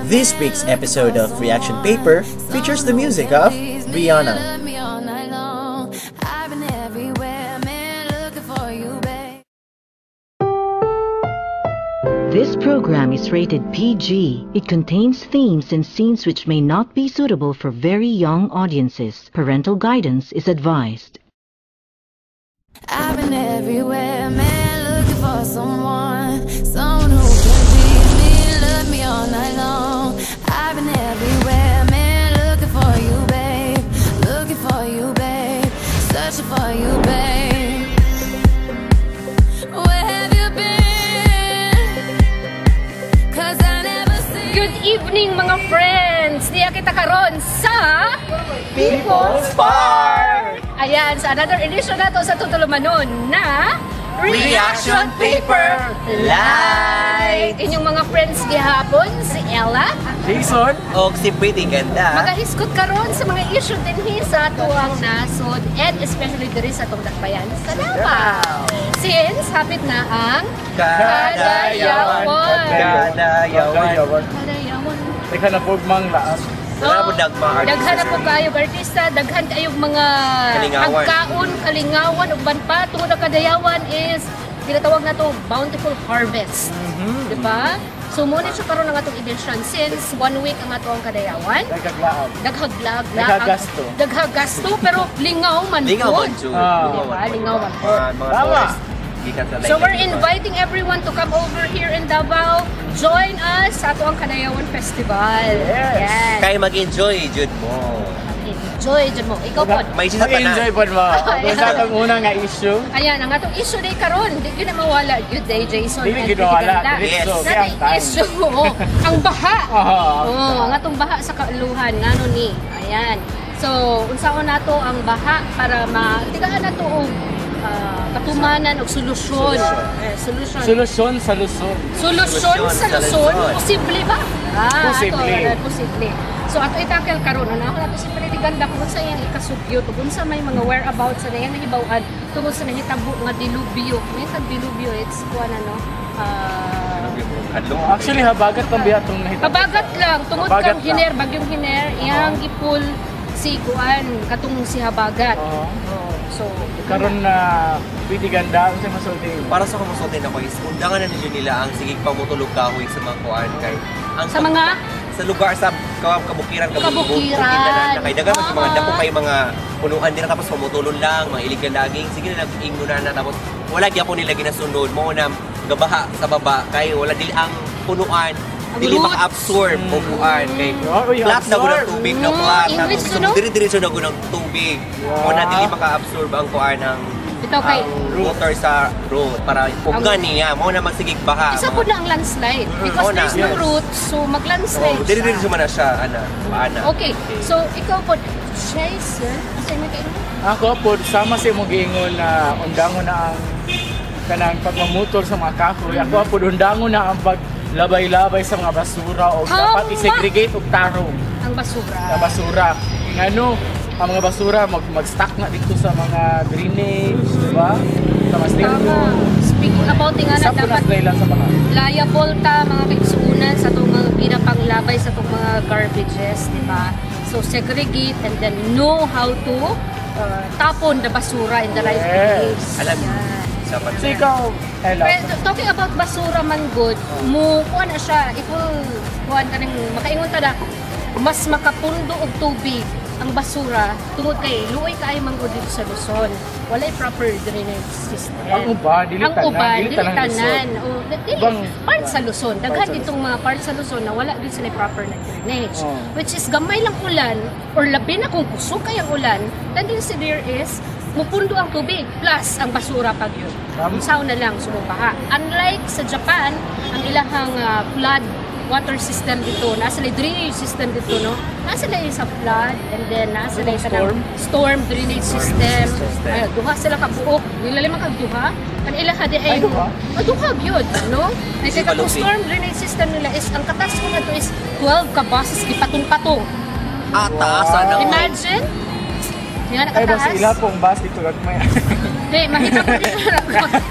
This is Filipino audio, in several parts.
This week's episode of Reaction Paper features the music of Rihanna. This program is rated PG. It contains themes and scenes which may not be suitable for very young audiences. Parental guidance is advised. I've been everywhere, man, looking for someone who can please me, love me all night long. I've been everywhere, man, looking for you, babe, searching for you, babe. Where have you been? 'Cause I never see. Good evening mga friends! Diya kita karon sa People's Park! Ayan, sa another edition nato sa Tutulumanon na Reaction Paper Live! Inyong mga friends gihapon, si Ella, Jason o si Pretty Ganda. magahiskot karon sa mga issue dinhi sa tuwang nasod and especially diri sa atong dakbayan sa Davao. Since hapit na ang Kadayawan. Kadayawan. Teka na po mang laas. Daghan na po kayo artista, daghan kayo mga Kalingawan. pagkaon, kalingawan ug banpa tungod ang Kadayawan is ginatawag na to bountiful harvest. Di ba? So muna siya karon ang atong edition since 1 week ang atong Kadayawan. Nagkaglaab. Daghaglag, Daghagasto. daghagasto pero lingaw man Lingaw po. man, Jun. Diba? Lingaw man po. Tama. So we're inviting everyone to come over here in Davao. Join us sa atong Kadayawan Festival. Yes. Kaya mag-enjoy, Jud mo. Enjoy dyan mo. Ikaw po. May isa pa Mag-enjoy na. po mo. Kung sa itong una nga issue, Ayan, ang atong issue day karon, di yun na mawala yun day, Jason. Dili and yun mawala. Ganda. Yes. So, Sa kaya ang time. issue, ang baha. Oo. Ang atong baha sa kauluhan, ngano ni. Ayan. So, unsaon nato ang baha para matigaan nato og katumanan og solusyon. Solusyon. Solusyon sa Luzon. Solusyon sa Luzon, Luzon. posible ba? Posible. Posible. So ato itakel karon ana ako nato si Pretty Ganda kung sa iyang ikasugyot kung sa may mga whereabouts sa iyang nahibaw-an tungod sa nahitabo nga dilubyo. May tag dilubyo it's kuan ano Actually, habagat ang bihatong nahitabo. Pabagat lang tungod Habagat kang hiner bagyong hiner iyang gipul si kuan katong si habagat. Oo. So Karon na pwede ganda ang sa masulti. Para sa kumusultin ako is, undangan na ninyo nila ang sigig pamutulog kahoy sa mga kuan kay ang sa mga sa lugar sa kabukiran Kabukiran. na kay dagan mas mga Ah. dako kay mga punuan din tapos pamutulon lang mga illegal laging sige na nag-ingo na tapos wala gyapon nila ginasunod mo na gabaha sa baba kay wala dili ang punuan dili roots. maka-absorb o kuan kay Oh, yung flat na gud ang tubig na flat na English tubig no? so dire-diretso na gud ang tubig mo na dili maka-absorb ang kuan ang ito kay water sa road para puggan niya mo na magsigig baha isa po na ang landslide because oo na. there's no Yes. roots so maglandslide oh, dire-diretso man na siya paana. Okay, so ikaw po, Jason, kasi may kayo? Ako po, sama si mo giingon na undangon na ang kanang pagmamotor sa mga kahoy. Ako po, undangon na ang paglabay-labay sa mga basura o dapat i-segregate og tarong Ang basura. na basura. Ngano, ang mga basura mag-stack na dito sa mga drainage, di ba? Sa mga Tama. station. Speaking about nga na Stop ko na dapat lang sa mga. liable ta mga kaigsuunan sa itong mga pinapanglabay sa itong mga garbages, di ba? So segregate and then know how to tapon the basura in the right Yes. place. Alam, Yan. dapat So ikaw, Ella, Pero talking about basura man good, mo kuha na siya, if kuha ka rin, makaingon ta na, mas makapundo og tubig ang basura tungod kay luoy kaayo man gud dito sa Luzon. Walay proper drainage system. ang uban, dili Ang tanan, uban, dili dili tanan tanan. Luzon. O, dili, Bang- part sa Luzon. Daghan Part sa ditong mga part sa Luzon na wala din sila proper na drainage. Oh. Which is gamay lang ulan or labi na kung kusog kay ang ulan, tendency there is mupundo ang tubig plus ang basura pag yun. Tama. Unsaon na lang sumubaha. Unlike sa Japan, ang ilahang flood water system dito, nasa na drainage system dito, no? Nasa na sa flood and then nasa na sa storm drainage system. Ay, duha sila ka buok. Nila lima kag duha. Ang ilaha di ay duha? duha gyud, no? Ay Si kaya kung Balupi. storm drainage system nila is ang katas ko na to is 12 ka bases gipatong-patong. taasan ng Imagine Yan, Ay, basta nakataas. ila pong bus dito gagmay. Hey, makita ko din.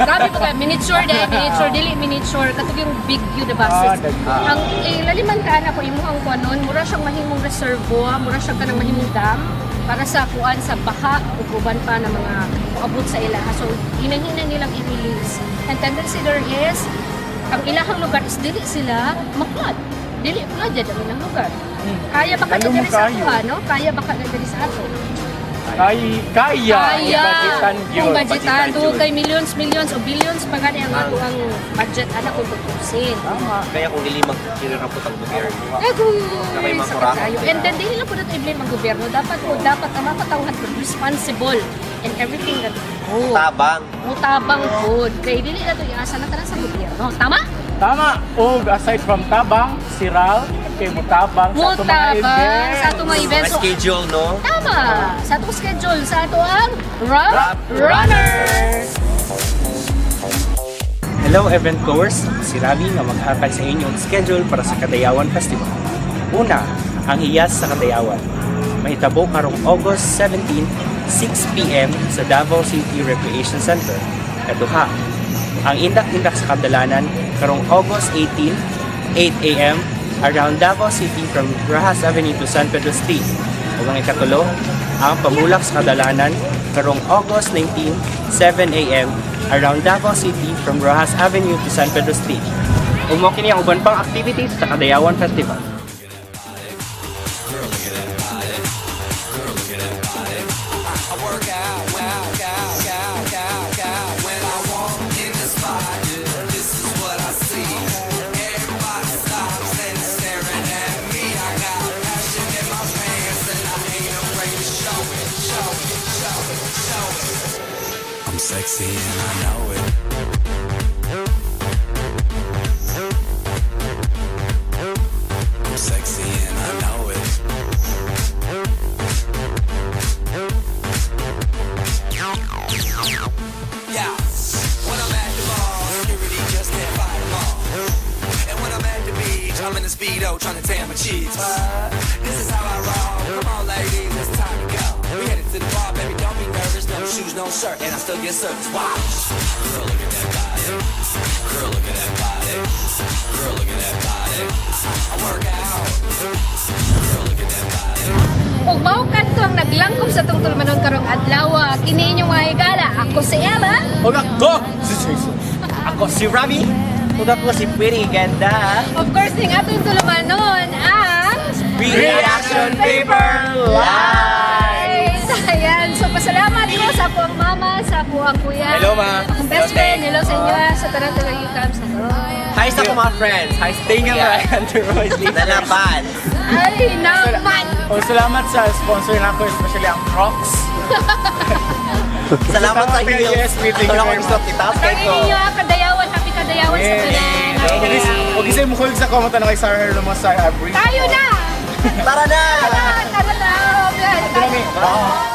Grabe po kayo. Miniature din. Miniature. Dili miniature. Katog yung big view na buses. Ang laliman ka na ko, imuhang ko nun, mura siyang mahimong reservoir, mura siyang ka ng mahimong dam para sa kuan sa baha o uban pa ng mga abot sa ila. So, hinahina nilang i-release. And tendency there is, ang ilahang lugar is dili sila maklat. Dili flood yan ang lugar. Kaya baka Lalo mo dili sa kayo. ato, ano? Kaya baka dili sa ato. Kaya. Budgetan Kung yun. budgetan, Budgetan doon yun. kay millions o billions pa gani ang ato ang budget ana kung tutusin. Tama. Kaya kung dili magkirapot ang gobyerno. Agoy, mga sakit kurakot, kayo. diba? And then, dili lang po natin i-blame ang gobyerno. Dapat ang mga katauhan po responsible in everything that we do. Tabang. Mutabang po. Kaya dili na ito iasa na tanan sa gobyerno. Tama? Tama. O aside from tabang, siral, kay mutabang sa ato mga Mutabang sa event. ato mga events. May schedule, no? Tama! Sa ato schedule, sa ato ang Rap Rap Runner! Hello event goers, si Ravi nga maghatag sa inyong schedule para sa Kadayawan Festival. Una, ang Hiyas sa Kadayawan. Mahitabo karong August 17, 6 p.m. sa Davao City Recreation Center. Kaduha, ang Indak-Indak sa Kadalanan karong August 18, 8 a.m. around Davao City from Rojas Avenue to San Pedro Street. Ug ang ikatulo, ang Pamulak sa Kadalanan karong August 19, 7 a.m. around Davao City from Rojas Avenue to San Pedro Street. Ug mao kini ang uban pang activities sa Kadayawan Festival. I'm sexy and I know it. I'm sexy and I know it. Yeah, when I'm at the mall, security just can't fight them all. And when I'm at the beach, I'm in the Speedo trying to tan my cheeks. This is how I roll. Come on, ladies, it's time to go. We headed to the bar, baby, don't be nervous. No shoes, no shirt, and I still get service. Watch. Girl, look at that body. Girl, look at that body. Girl, look at that body. I work out. Girl, look at that body. Ug mao kadto ang naglangkob sa tong tulmanon karong adlaw. Kini inyong mga higala. Ako si Ella. Ug ako, si Jason. Ako si Ravi. Ug ako si Pretty Ganda. Of course, ning atong tulmanon ang Reaction Paper Live! Ayan. So, pasalamat ko sa ako ang mama, sa ako ang kuya. Hello, ma. Akong best friend. Hello sa inyo. Sa tarang-tarang YouTube. Sa Hi sa ko mga friends. Hi sa Thank you, Ryan. Nalapan. Ay, naman! O salamat sa sponsor na ako, especially ang Crocs. Salamat sa inyo. Yes, meeting you Wala ko very gusto much. kita. Kaya ninyo, kadayawan. Happy kadayawan sa tanan. Huwag isa'y mukulig sa comment na kay Sarah Herloma sa Abri. Tayo na! Tara na! Tara na! Ito namin.